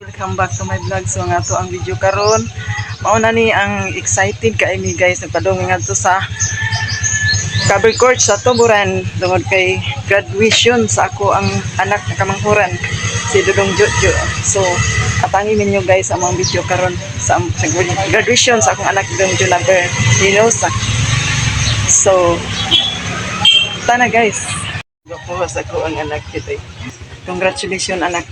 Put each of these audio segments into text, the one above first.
Welcome back to my vlog. So nga to ang video karon. Mao na ni ang excited kay mi guys nagpadong nga to sa cover court sa Tuburan tungod kay graduation sa ako ang anak na kamanghuran si Dudong Jojo. So atangin ninyo guys ang mga video karon sa graduation sa akong anak Dudong Jojo Lover Hinosa. So tana guys. Gapo sa ko ang anak kita. Congratulations anak.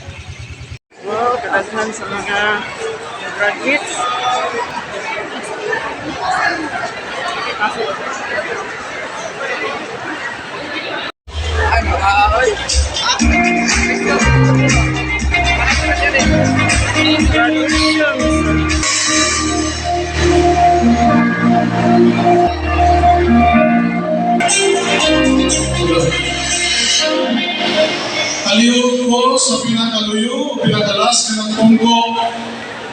Wow, kadaghan sa mga graduates. Ay, maaoy. Kaliyog po sa pinakaluyo, pinakalas ka ng Congo,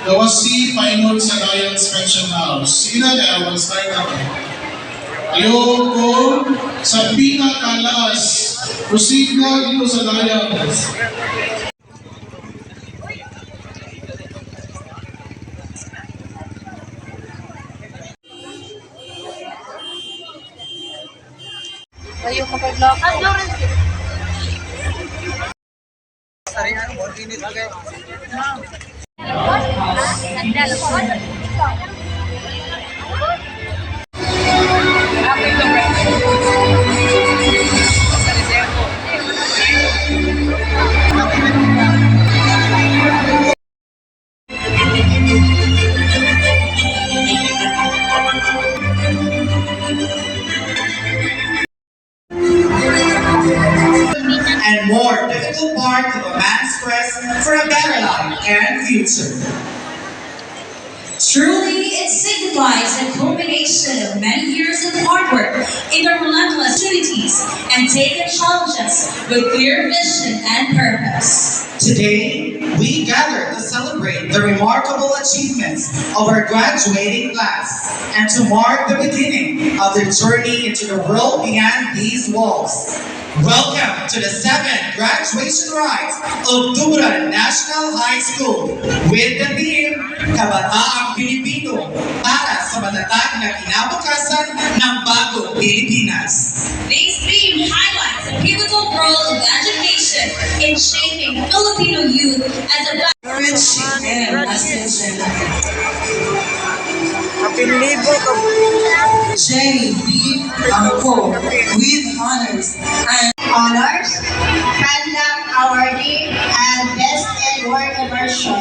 gawasi painod sa Gayans Pension House. Sige na kaya, mag-start na. Kaliyog po sa pinakalas, proceed na dito sa Gayans. Kayo kapag vlog. Sarihan mo, init kayo. And more difficult part of a man's quest for a better life and future. Truly, it signifies a culmination of many years of hard work in the relentless opportunities and taking challenges with clear vision and purpose. Today, we gather to celebrate the remarkable achievements of our graduating class and to mark the beginning of their journey into the world beyond these walls. Welcome to the 7th graduation rites of Tuburan National High School with the theme, Kabataang Pilipino para sa matatag na kinabukasan ng bagong Pilipinas. This theme highlights the pivotal role of education in shaping Filipino youth as a Courage and ascension. Kapilibo ka. J.B. Angko with honors and honors, conduct awardee, and best in work immersion.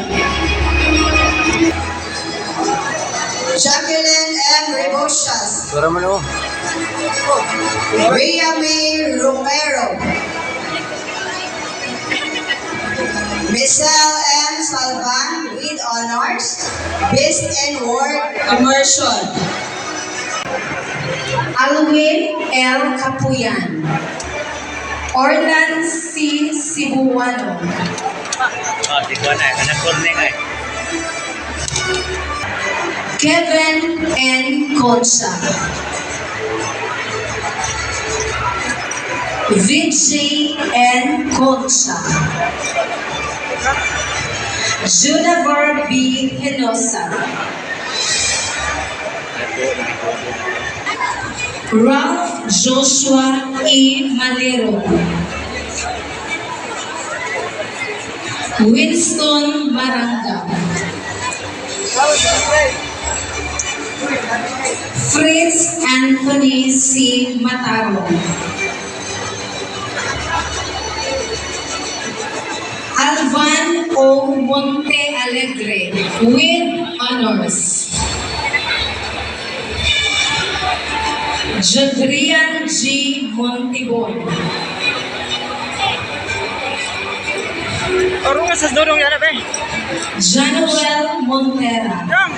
Jacqueline M. Rebocias. Rhea May Romero. Michelle M. Salvan with honors, best in work immersion. Alwin L. Capuyan. Orlan C. Cebuano. Kevin N. Concha. Vijay N. Concha. Junaver B. Hinosa. Ralph Joshua E. Malero. Winston Maranga. Fritz Anthony C. Mataro. Alvan O. Monte Alegre with honors. Jadrian G. Montibon. Orong sa dudong yan be. Januel Montera. Jam.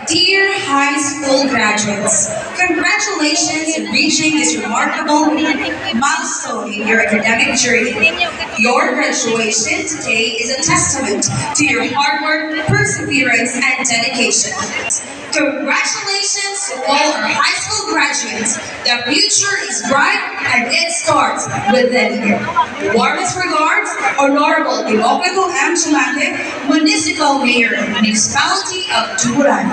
Dear high school graduates, congratulations in reaching this remarkable milestone in your academic journey. Your graduation today is a testament to your hard work, perseverance, and dedication. Congratulations to all our high school graduates. The future is bright and it starts within you. Warmest regards, Honorable Democrito M. Chumake, Municipal Mayor of the Municipality of Tuburan.